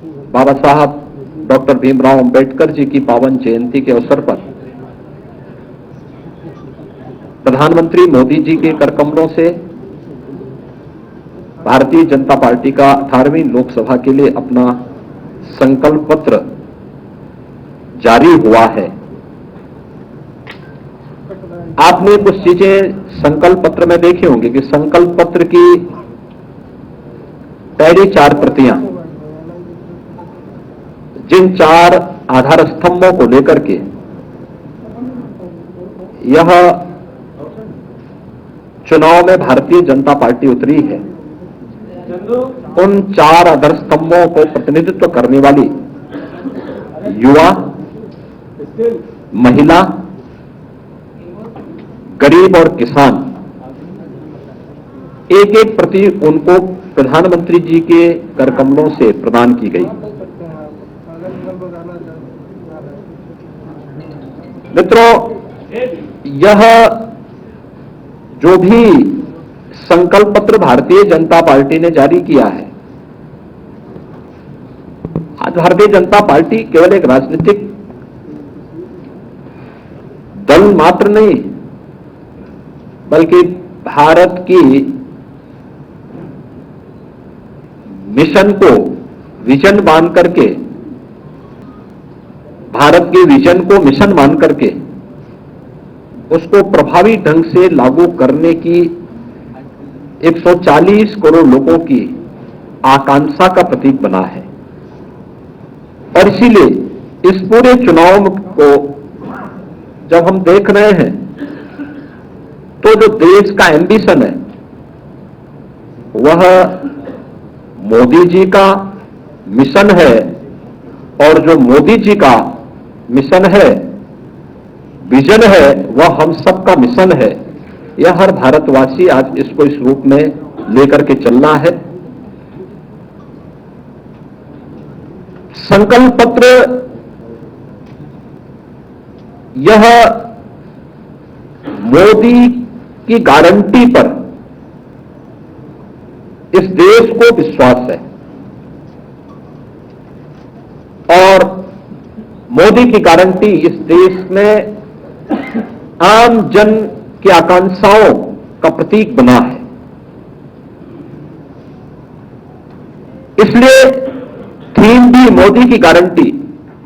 बाबा साहब डॉक्टर भीमराव अंबेडकर जी की पावन जयंती के अवसर पर प्रधानमंत्री मोदी जी के करकमलों से भारतीय जनता पार्टी का 18वीं लोकसभा के लिए अपना संकल्प पत्र जारी हुआ है। आपने कुछ चीजें संकल्प पत्र में देखी होंगी कि संकल्प पत्र की पहली 4 प्रतियां जिन 4 आधार स्तंभों को लेकर के यह चुनाव में भारतीय जनता पार्टी उतरी है, उन 4 आधार स्तंभों को प्रतिनिधित्व करने वाली युवा, महिला, गरीब और किसान एक एक प्रति उनको प्रधानमंत्री जी के करकमलों से प्रदान की गई। मित्रों, यह जो भी संकल्प पत्र भारतीय जनता पार्टी ने जारी किया है, आज भारतीय जनता पार्टी केवल एक राजनीतिक दल मात्र नहीं, बल्कि भारत की मिशन को विजन मान करके, भारत के विजन को मिशन मान करके उसको प्रभावी ढंग से लागू करने की 140 करोड़ लोगों की आकांक्षा का प्रतीक बना है। और इसीलिए इस पूरे चुनाव को जब हम देख रहे हैं तो जो देश का एम्बिशन है वह मोदी जी का मिशन है, और जो मोदी जी का मिशन है, विजन है, वह हम सबका मिशन है। यह हर भारतवासी आज इसको इस रूप में लेकर के चलना है। संकल्प पत्र यह मोदी की गारंटी पर इस देश को विश्वास है, और मोदी की गारंटी इस देश में आम जन की आकांक्षाओं का प्रतीक बना है। इसलिए थीम भी मोदी की गारंटी।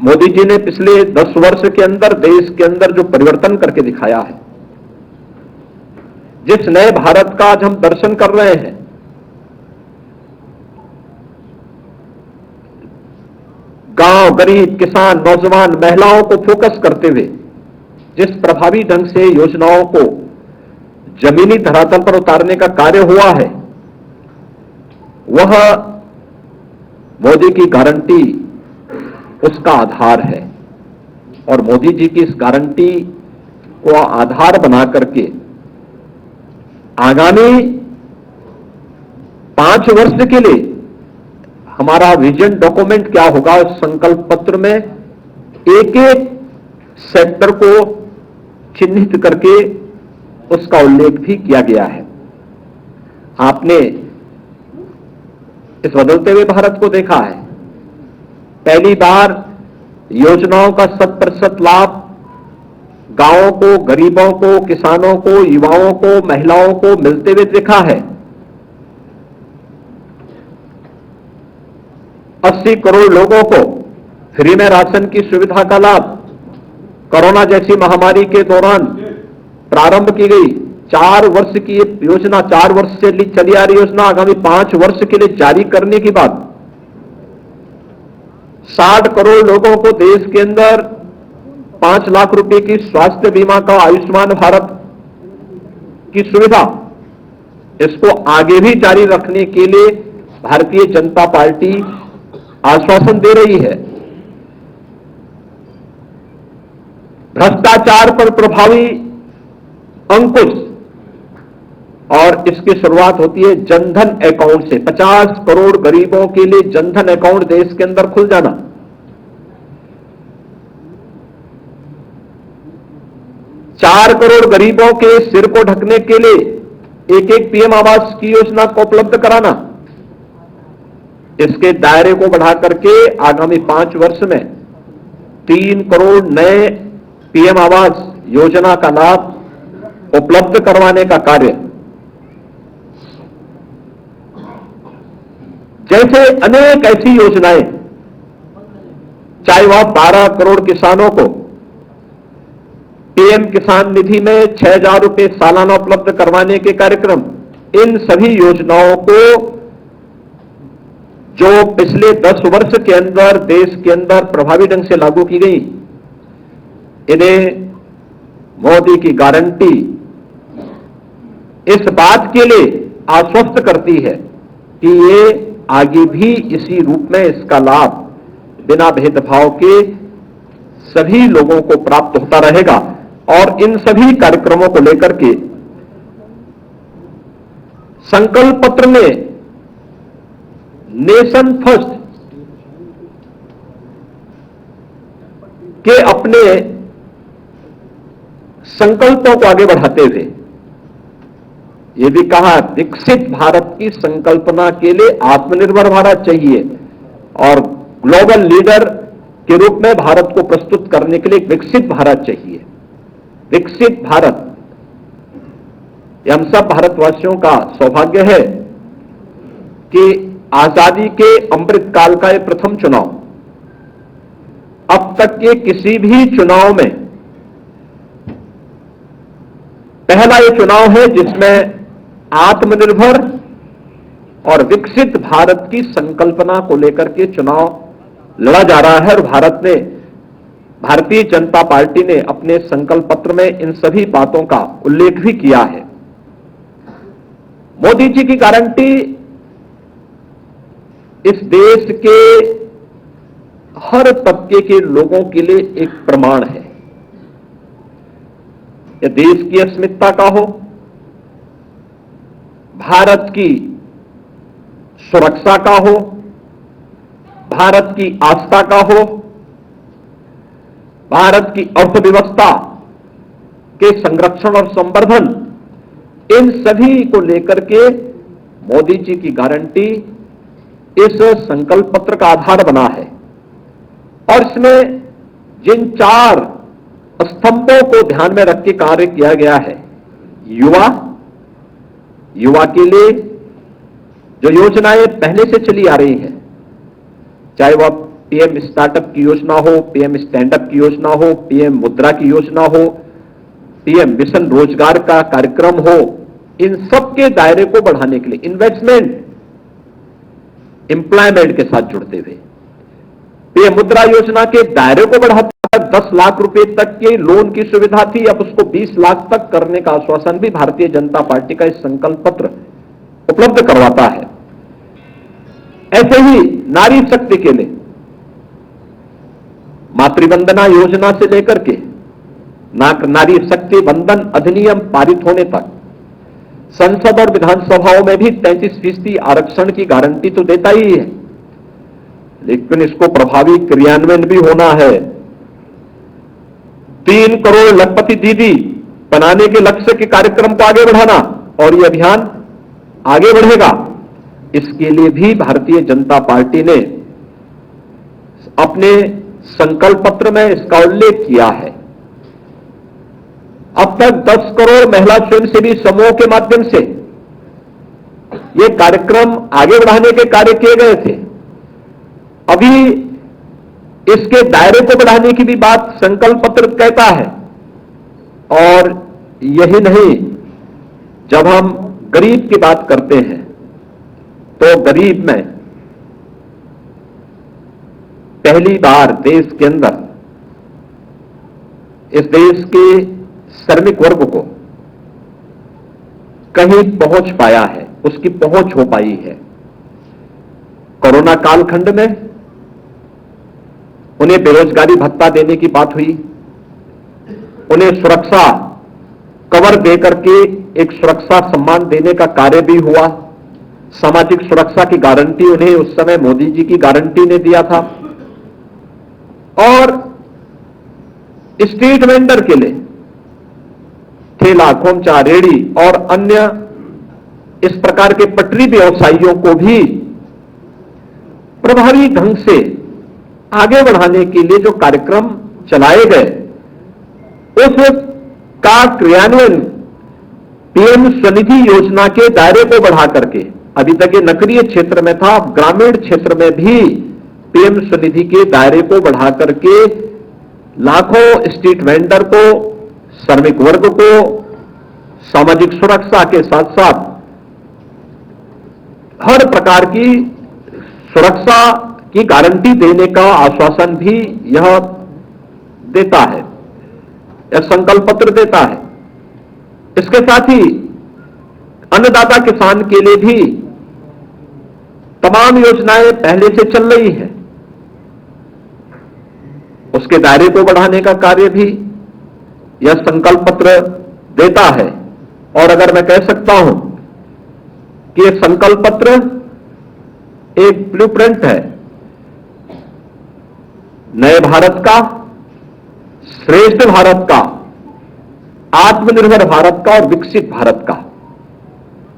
मोदी जी ने पिछले 10 वर्ष के अंदर देश के अंदर जो परिवर्तन करके दिखाया है, जिस नए भारत का आज हम दर्शन कर रहे हैं, गांव, गरीब, किसान, नौजवान, महिलाओं को फोकस करते हुए जिस प्रभावी ढंग से योजनाओं को जमीनी धरातल पर उतारने का कार्य हुआ है, वह मोदी की गारंटी उसका आधार है। और मोदी जी की इस गारंटी को आधार बना करके आगामी 5 वर्ष के लिए हमारा विजन डॉक्यूमेंट क्या होगा, उस संकल्प पत्र में एक एक सेक्टर को चिन्हित करके उसका उल्लेख भी किया गया है। आपने इस बदलते हुए भारत को देखा है, पहली बार योजनाओं का 100% लाभ गांवों को, गरीबों को, किसानों को, युवाओं को, महिलाओं को मिलते हुए देखा है। 80 करोड़ लोगों को फ्री में राशन की सुविधा का लाभ कोरोना जैसी महामारी के दौरान प्रारंभ की गई। 4 वर्ष की ये योजना, 4 वर्ष से चली आ रही योजना आगामी 5 वर्ष के लिए जारी करने की बात। 60 करोड़ लोगों को देश के अंदर 5 लाख रुपए की स्वास्थ्य बीमा का, आयुष्मान भारत की सुविधा, इसको आगे भी जारी रखने के लिए भारतीय जनता पार्टी आश्वासन दे रही है। भ्रष्टाचार पर प्रभावी अंकुश, और इसकी शुरुआत होती है जनधन अकाउंट से। 50 करोड़ गरीबों के लिए जनधन अकाउंट देश के अंदर खुल जाना। 4 करोड़ गरीबों के सिर को ढकने के लिए एक पीएम आवास की योजना को उपलब्ध कराना। इसके दायरे को बढ़ा करके आगामी 5 वर्ष में 3 करोड़ नए पीएम आवास योजना का लाभ उपलब्ध करवाने का कार्य, जैसे अनेक ऐसी योजनाएं, चाहे वह 12 करोड़ किसानों को पीएम किसान निधि में 6,000 रुपए सालाना उपलब्ध करवाने के कार्यक्रम, इन सभी योजनाओं को जो पिछले 10 वर्ष के अंदर देश के अंदर प्रभावी ढंग से लागू की गई, इन्हें मोदी की गारंटी इस बात के लिए आश्वस्त करती है कि ये आगे भी इसी रूप में इसका लाभ बिना भेदभाव के सभी लोगों को प्राप्त होता रहेगा। और इन सभी कार्यक्रमों को लेकर के संकल्प पत्र में नेशन फर्स्ट के अपने संकल्पों को आगे बढ़ाते हुए यह भी कहा, विकसित भारत की संकल्पना के लिए आत्मनिर्भर भारत चाहिए और ग्लोबल लीडर के रूप में भारत को प्रस्तुत करने के लिए एक विकसित भारत चाहिए। विकसित भारत, हम सब भारतवासियों का सौभाग्य है कि आजादी के अमृत काल का यह प्रथम चुनाव, अब तक के किसी भी चुनाव में पहला यह चुनाव है जिसमें आत्मनिर्भर और विकसित भारत की संकल्पना को लेकर के चुनाव लड़ा जा रहा है। और भारतीय जनता पार्टी ने अपने संकल्प पत्र में इन सभी बातों का उल्लेख भी किया है। मोदी जी की गारंटी इस देश के हर तबके के लोगों के लिए एक प्रमाण है। यह देश की अस्मिता का हो, भारत की सुरक्षा का हो, भारत की आस्था का हो, भारत की अर्थव्यवस्था के संरक्षण और संवर्धन, इन सभी को लेकर के मोदी जी की गारंटी इस संकल्प पत्र का आधार बना है। और इसमें जिन 4 स्तंभों को ध्यान में रख के कार्य किया गया है, युवा के लिए जो योजनाएं पहले से चली आ रही हैं, चाहे वह पीएम स्टार्टअप की योजना हो, पीएम स्टैंडअप की योजना हो, पीएम मुद्रा की योजना हो, पीएम मिशन रोजगार का कार्यक्रम हो, इन सब के दायरे को बढ़ाने के लिए इन्वेस्टमेंट, एम्प्लॉयमेंट के साथ जुड़ते हुए पीएम मुद्रा योजना के दायरे को बढ़ाते 10 लाख रुपए तक के लोन की सुविधा थी, अब उसको 20 लाख तक करने का आश्वासन भी भारतीय जनता पार्टी का इस संकल्प पत्र उपलब्ध करवाता है। ऐसे ही नारी शक्ति के लिए मातृवंदना योजना से लेकर के नारी शक्ति वंदन अधिनियम पारित होने तक संसद और विधानसभाओं में भी 33% आरक्षण की गारंटी तो देता ही है, लेकिन इसको प्रभावी क्रियान्वयन भी होना है। 3 करोड़ लखपति दीदी बनाने के लक्ष्य के कार्यक्रम को आगे बढ़ाना, और यह अभियान आगे बढ़ेगा, इसके लिए भी भारतीय जनता पार्टी ने अपने संकल्प पत्र में इसका उल्लेख किया है। अब तक 10 करोड़ महिला स्वयंसेवी समूहों के माध्यम से ये कार्यक्रम आगे बढ़ाने के कार्य किए गए थे। अभी इसके दायरे को बढ़ाने की भी बात संकल्प पत्र कहता है। और यही नहीं, जब हम गरीब की बात करते हैं तो गरीब में पहली बार देश के अंदर इस देश के श्रमिक वर्ग को कहीं पहुंच पाया है, उसकी पहुंच हो पाई है। कोरोना कालखंड में उन्हें बेरोजगारी भत्ता देने की बात हुई, उन्हें सुरक्षा कवर देकर के एक सुरक्षा सम्मान देने का कार्य भी हुआ। सामाजिक सुरक्षा की गारंटी उन्हें उस समय मोदी जी की गारंटी ने दिया था। और स्ट्रीट वेंडर के लिए ठेला, खोमचा, रेड़ी और अन्य इस प्रकार के पटरी व्यवसायियों को भी प्रभावी ढंग से आगे बढ़ाने के लिए जो कार्यक्रम चलाए गए, उसका क्रियान्वयन पीएम स्वनिधि योजना के दायरे को बढ़ा करके, अभी तक ये नगरीय क्षेत्र में था, अब ग्रामीण क्षेत्र में भी पीएम स्वनिधि के दायरे को बढ़ा करके लाखों स्ट्रीट वेंडर को, श्रमिक वर्ग को सामाजिक सुरक्षा के साथ साथ हर प्रकार की सुरक्षा की गारंटी देने का आश्वासन भी यह देता है, यह संकल्प पत्र देता है। इसके साथ ही अन्नदाता किसान के लिए भी तमाम योजनाएं पहले से चल रही हैं, उसके दायरे को बढ़ाने का कार्य भी यह संकल्प पत्र देता है। और अगर मैं कह सकता हूं कि यह संकल्प पत्र एक ब्लूप्रिंट है नए भारत का, श्रेष्ठ भारत का, आत्मनिर्भर भारत का और विकसित भारत का।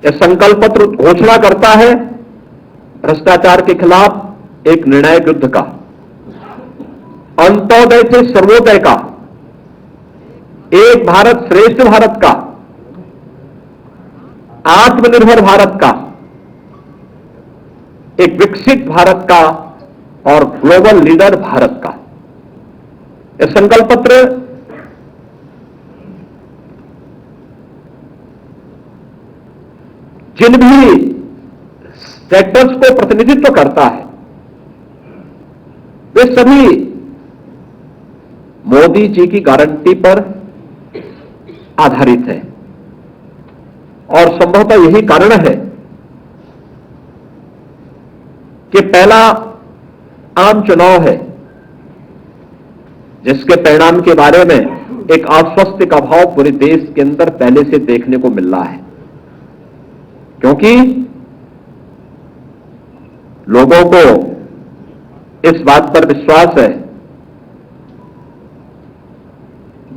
यह संकल्प पत्र घोषणा करता है भ्रष्टाचार के खिलाफ एक निर्णायक युद्ध का, अंत्योदय से सर्वोदय का, एक भारत श्रेष्ठ भारत का, आत्मनिर्भर भारत का, एक विकसित भारत का और ग्लोबल लीडर भारत का। यह संकल्प पत्र जिन भी सेक्टर्स को प्रतिनिधित्व करता है, वे सभी मोदी जी की गारंटी पर आधारित है। और संभवतः यही कारण है कि पहला आम चुनाव है जिसके परिणाम के बारे में एक आश्वस्ति का भाव पूरे देश के अंदर पहले से देखने को मिल रहा है, क्योंकि लोगों को इस बात पर विश्वास है,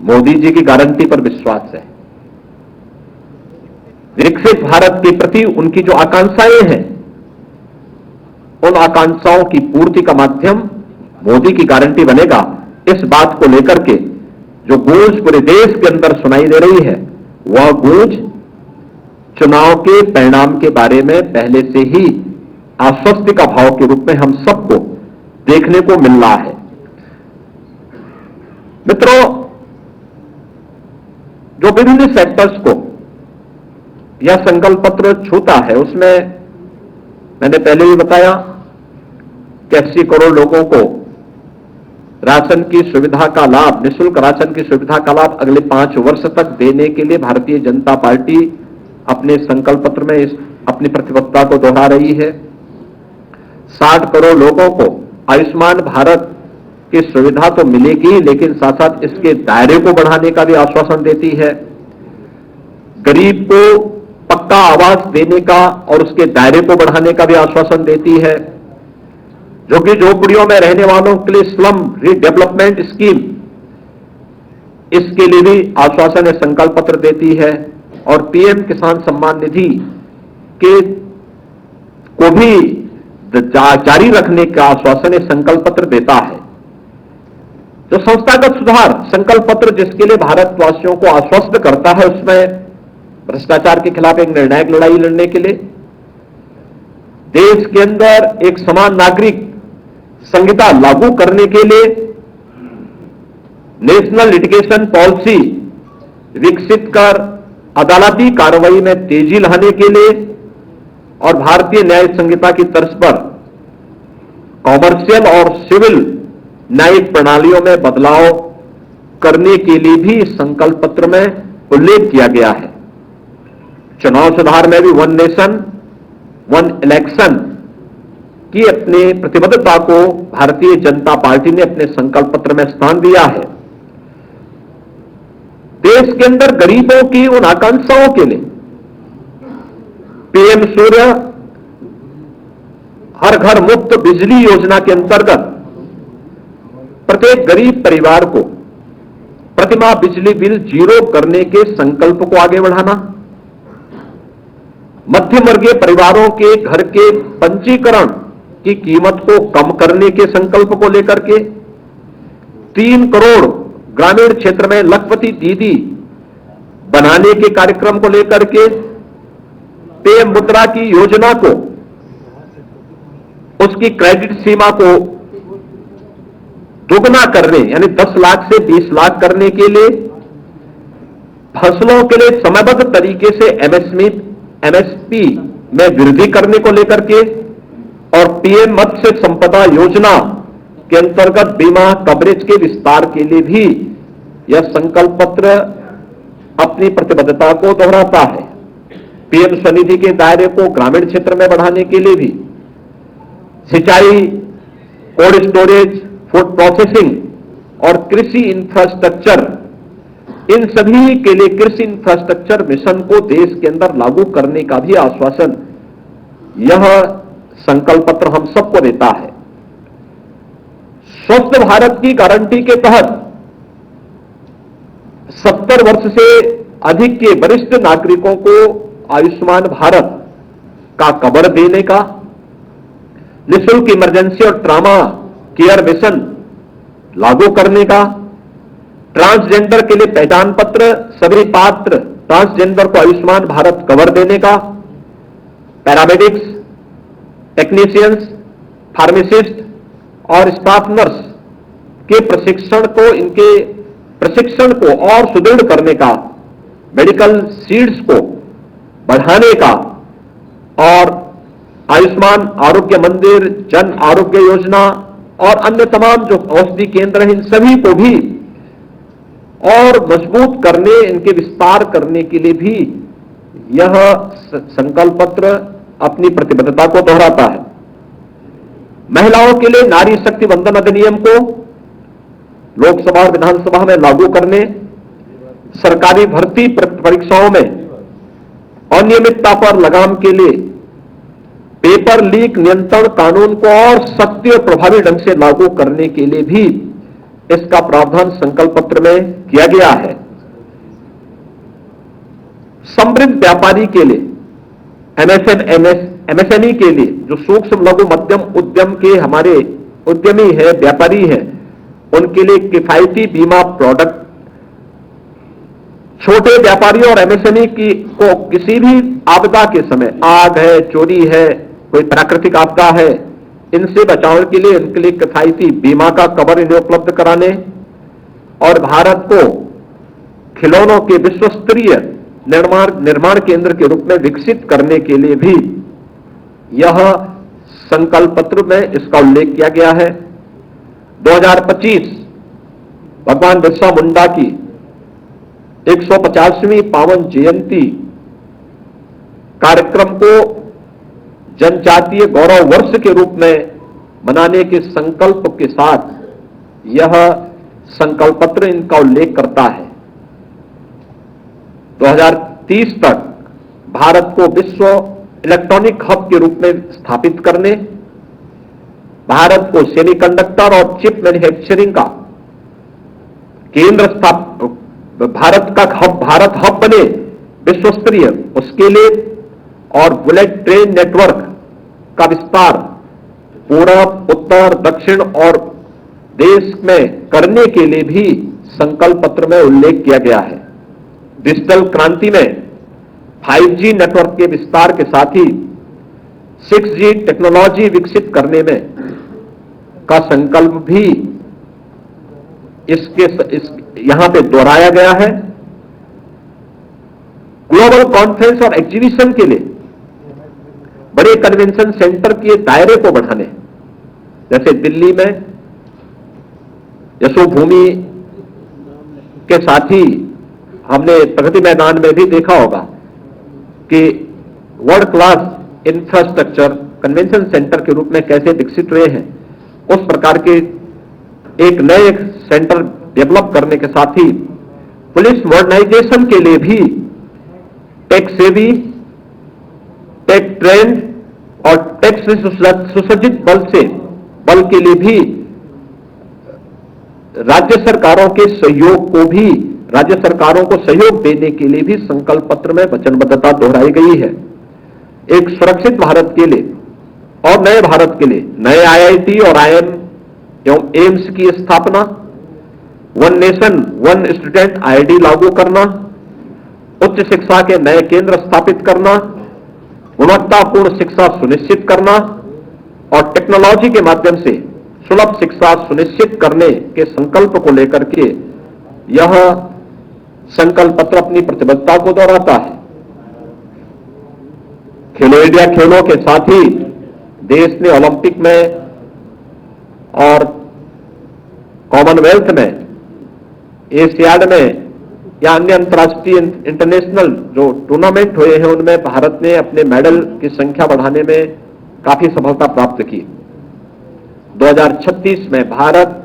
मोदी जी की गारंटी पर विश्वास है। विकसित भारत के प्रति उनकी जो आकांक्षाएं हैं, उन आकांक्षाओं की पूर्ति का माध्यम मोदी की गारंटी बनेगा। इस बात को लेकर के जो गूंज पूरे देश के अंदर सुनाई दे रही है, वह गूंज चुनाव के परिणाम के बारे में पहले से ही आश्वस्ति का भाव के रूप में हम सबको देखने को मिल रहा है। मित्रों, जो विभिन्न सेक्टर्स को यह संकल्प पत्र छूता है, उसमें मैंने पहले भी बताया कि 80 करोड़ लोगों को राशन की सुविधा का लाभ, निःशुल्क राशन की सुविधा का लाभ अगले 5 वर्ष तक देने के लिए भारतीय जनता पार्टी अपने संकल्प पत्र में अपनी प्रतिबद्धता को दोहरा रही है। 60 करोड़ लोगों को आयुष्मान भारत की सुविधा तो मिलेगी, लेकिन साथ साथ इसके दायरे को बढ़ाने का भी आश्वासन देती है। गरीब को पक्का आवास देने का और उसके दायरे को बढ़ाने का भी आश्वासन देती है। जो कि झोपड़ियों में रहने वालों के लिए स्लम रीडेवलपमेंट स्कीम, इसके लिए भी आश्वासन है संकल्प पत्र देती है। और पीएम किसान सम्मान निधि के को भी जारी रखने का आश्वासन संकल्प पत्र देता है। जो संस्थागत सुधार संकल्प पत्र जिसके लिए भारतवासियों को आश्वस्त करता है, उसमें भ्रष्टाचार के खिलाफ एक निर्णायक लड़ाई लड़ने के लिए, देश के अंदर एक समान नागरिक संहिता लागू करने के लिए, नेशनल लिटिगेशन पॉलिसी विकसित कर अदालती कार्रवाई में तेजी लाने के लिए और भारतीय न्याय संहिता की तर्ज पर कॉमर्शियल और सिविल न्यायिक प्रणालियों में बदलाव करने के लिए भी इस संकल्प पत्र में उल्लेख किया गया है। चुनाव सुधार में भी वन नेशन वन इलेक्शन की अपनी प्रतिबद्धता को भारतीय जनता पार्टी ने अपने संकल्प पत्र में स्थान दिया है। देश के अंदर गरीबों की उन आकांक्षाओं के लिए पीएम सूर्य हर घर मुफ्त बिजली योजना के अंतर्गत प्रत्येक गरीब परिवार को प्रतिमाह बिजली बिल जीरो करने के संकल्प को आगे बढ़ाना, मध्यम वर्गीय परिवारों के घर के पंजीकरण की कीमत को कम करने के संकल्प को लेकर के, 3 करोड़ ग्रामीण क्षेत्र में लखपति दीदी बनाने के कार्यक्रम को लेकर के, पीएम मुद्रा की योजना को, उसकी क्रेडिट सीमा को दोगुना करने यानी 10 लाख से 20 लाख करने के लिए, फसलों के लिए समयबद्ध तरीके से एमएसपी में वृद्धि करने को लेकर के, और पीएम मत्स्य संपदा योजना के अंतर्गत बीमा कवरेज के विस्तार के लिए भी यह संकल्प पत्र अपनी प्रतिबद्धता को दोहराता है। पीएम स्वनिधि के दायरे को ग्रामीण क्षेत्र में बढ़ाने के लिए भी सिंचाई, कोल्ड स्टोरेज, फूड प्रोसेसिंग और कृषि इंफ्रास्ट्रक्चर, इन सभी के लिए कृषि इंफ्रास्ट्रक्चर मिशन को देश के अंदर लागू करने का भी आश्वासन यह संकल्प पत्र हम सबको देता है। स्वस्थ भारत की गारंटी के तहत 70 वर्ष से अधिक के वरिष्ठ नागरिकों को आयुष्मान भारत का कवर देने का, निःशुल्क इमरजेंसी और ट्रॉमा केयर मिशन लागू करने का, ट्रांसजेंडर के लिए पहचान पत्र, सभी पात्र ट्रांसजेंडर को आयुष्मान भारत कवर देने का, पैरामेडिक्स, टेक्नीशियंस, फार्मासिस्ट और स्टाफ नर्स के प्रशिक्षण को और सुदृढ़ करने का, मेडिकल सीट्स को बढ़ाने का, और आयुष्मान आरोग्य मंदिर, जन आरोग्य योजना और अन्य तमाम जो औषधि केंद्र हैं, इन सभी को भी और मजबूत करने, इनके विस्तार करने के लिए भी यह संकल्प पत्र अपनी प्रतिबद्धता को दोहराता है। महिलाओं के लिए नारी शक्ति वंदन अधिनियम को लोकसभा और विधानसभा में लागू करने, सरकारी भर्ती परीक्षाओं में अनियमितता पर लगाम के लिए पेपर लीक नियंत्रण कानून को और सख्ती और प्रभावी ढंग से लागू करने के लिए भी इसका प्रावधान संकल्प पत्र में किया गया है। समृद्ध व्यापारी के लिए, एमएसएमई के लिए, जो सूक्ष्म लघु मध्यम उद्यम के हमारे उद्यमी है, व्यापारी है, उनके लिए किफायती बीमा प्रोडक्ट, छोटे व्यापारियों और एमएसएमई को किसी भी आपदा के समय, आग है, चोरी है, कोई प्राकृतिक आपदा है, इनसे बचाव के लिए इनके लिए किफायती बीमा का कवर इन्हें उपलब्ध कराने, और भारत को खिलौनों के विश्व स्तरीय निर्माण केंद्र के रूप में विकसित करने के लिए भी यह संकल्प पत्र में इसका उल्लेख किया गया है। 2025 भगवान बिरसा मुंडा की 150वीं पावन जयंती कार्यक्रम को जनजातीय गौरव वर्ष के रूप में मनाने के संकल्प के साथ यह संकल्प पत्र इनका उल्लेख करता है। 2030 तक भारत को विश्व इलेक्ट्रॉनिक हब के रूप में स्थापित करने, भारत को सेमीकंडक्टर और चिप मैन्युफैक्चरिंग का भारत हब बने विश्व स्तरीय, उसके लिए, और बुलेट ट्रेन नेटवर्क का विस्तार पूर्व, उत्तर, दक्षिण और देश में करने के लिए भी संकल्प पत्र में उल्लेख किया गया है। डिजिटल क्रांति में 5G नेटवर्क के विस्तार के साथ ही 6G टेक्नोलॉजी विकसित करने में का संकल्प भी यहां पे दोहराया गया है। ग्लोबल कॉन्फ्रेंस और एग्जीबिशन के लिए बड़े कन्वेंशन सेंटर के दायरे को बढ़ाने, जैसे दिल्ली में यशोभूमि के साथ ही हमने प्रगति मैदान में भी देखा होगा कि world class infrastructure convention centre के रूप में कैसे विकसित हुए हैं। उस प्रकार के एक नए सेंटर डेवलप करने के साथ ही पुलिस मॉडर्नाइजेशन के लिए भी टेक सेवी, टेक ट्रेंड और टेक से सुसज्जित बल के लिए भी राज्य सरकारों को सहयोग देने के लिए भी संकल्प पत्र में वचनबद्धता दोहराई गई है। एक सुरक्षित भारत के लिए और नए भारत के लिए नए आईआईटी और आईएम एवं एम्स की स्थापना, one nation one student ID लागू करना, उच्च शिक्षा के नए केंद्र स्थापित करना, गुणवत्तापूर्ण शिक्षा सुनिश्चित करना और टेक्नोलॉजी के माध्यम से सुलभ शिक्षा सुनिश्चित करने के संकल्प को लेकर के यह संकल्प पत्र अपनी प्रतिबद्धता को दोहराता है। खेलो इंडिया खेलों के साथ ही देश ने ओलंपिक में और कॉमनवेल्थ में, एशियाड में या अन्य अंतर्राष्ट्रीय इंटरनेशनल जो टूर्नामेंट हुए हैं उनमें भारत ने अपने मेडल की संख्या बढ़ाने में काफी सफलता प्राप्त की। 2036 में भारत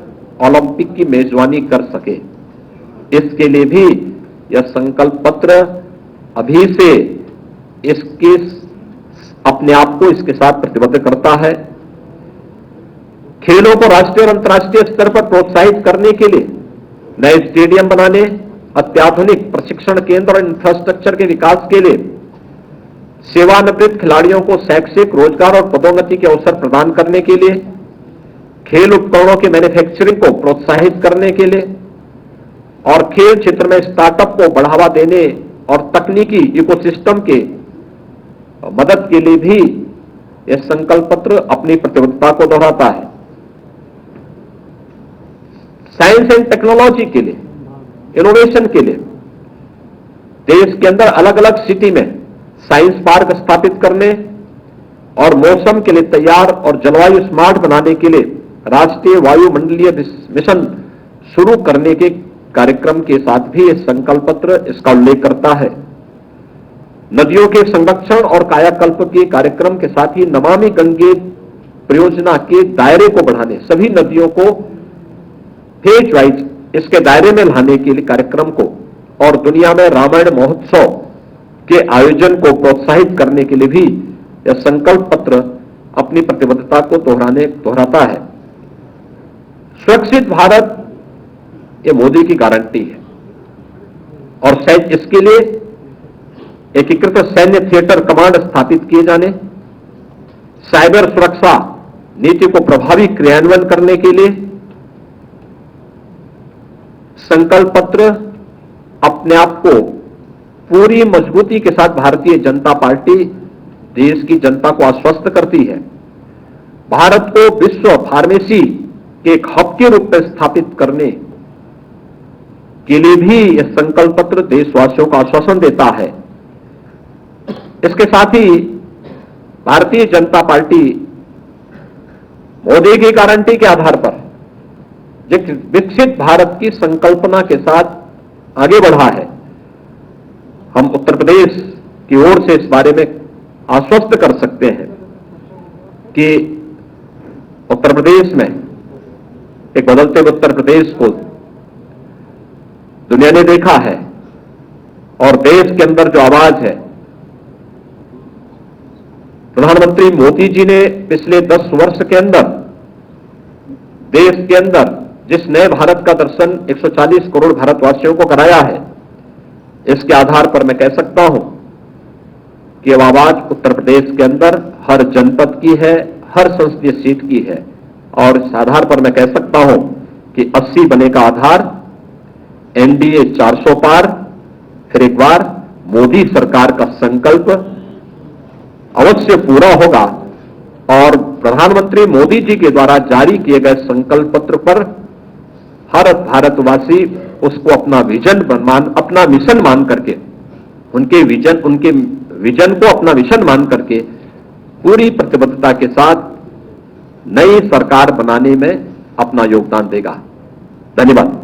ओलंपिक की मेजबानी कर सके, इसके लिए भी यह संकल्प पत्र अभी से इसके अपने आप को इसके साथ प्रतिबद्ध करता है। खेलों को राष्ट्रीय और अंतर्राष्ट्रीय स्तर पर प्रोत्साहित करने के लिए नए स्टेडियम बनाने, अत्याधुनिक प्रशिक्षण केंद्र और इंफ्रास्ट्रक्चर के विकास के लिए सेवानिवृत्त खिलाड़ियों को शैक्षिक, रोजगार और पदोन्नति के अवसर प्रदान करने के लिए, खेल उपकरणों के मैन्युफैक्चरिंग को प्रोत्साहित करने के लिए और खेल क्षेत्र में स्टार्टअप को बढ़ावा देने और तकनीकी इकोसिस्टम के मदद के लिए भी यह संकल्प पत्र अपनी प्रतिबद्धता को दोहराता है। साइंस एंड टेक्नोलॉजी के लिए, इनोवेशन के लिए देश के अंदर अलग अलग सिटी में साइंस पार्क स्थापित करने और मौसम के लिए तैयार और जलवायु स्मार्ट बनाने के लिए राष्ट्रीय वायुमंडलीय मिशन शुरू करने के कार्यक्रम के साथ भी यह संकल्प पत्र इसका उल्लेख करता है। नदियों के संरक्षण और कायाकल्प के कार्यक्रम के साथ ही नमामि गंगे परियोजना के दायरे को बढ़ाने, सभी नदियों को फेज वाइज इसके दायरे में लाने के लिए कार्यक्रम को और दुनिया में रामायण महोत्सव के आयोजन को प्रोत्साहित करने के लिए भी यह संकल्प पत्र अपनी प्रतिबद्धता को दोहराता है। सुरक्षित भारत ये मोदी की गारंटी है और शायद इसके लिए एकीकृत सैन्य थिएटर कमांड स्थापित किए जाने, साइबर सुरक्षा नीति को प्रभावी क्रियान्वयन करने के लिए संकल्प पत्र अपने आप को पूरी मजबूती के साथ भारतीय जनता पार्टी देश की जनता को आश्वस्त करती है। भारत को विश्व फार्मेसी के एक हब के रूप में स्थापित करने के लिए भी यह संकल्प पत्र देशवासियों को आश्वासन देता है। इसके साथ ही भारतीय जनता पार्टी मोदी की गारंटी के आधार पर विकसित भारत की संकल्पना के साथ आगे बढ़ा है। हम उत्तर प्रदेश की ओर से इस बारे में आश्वस्त कर सकते हैं कि उत्तर प्रदेश में एक बदलते हुए उत्तर प्रदेश को दुनिया ने देखा है और देश के अंदर जो आवाज है, प्रधानमंत्री मोदी जी ने पिछले 10 वर्ष के अंदर देश के अंदर जिस नए भारत का दर्शन 140 करोड़ भारतवासियों को कराया है, इसके आधार पर मैं कह सकता हूं कि अब आवाज उत्तर प्रदेश के अंदर हर जनपद की है, हर संसदीय सीट की है और इस आधार पर मैं कह सकता हूं कि 80 बने का आधार एनडीए 400 पार, फिर एक बार मोदी सरकार का संकल्प अवश्य पूरा होगा और प्रधानमंत्री मोदी जी के द्वारा जारी किए गए संकल्प पत्र पर हर भारतवासी उसको अपना अपना मिशन मान करके उनके विजन को अपना मिशन मान करके पूरी प्रतिबद्धता के साथ नई सरकार बनाने में अपना योगदान देगा। धन्यवाद।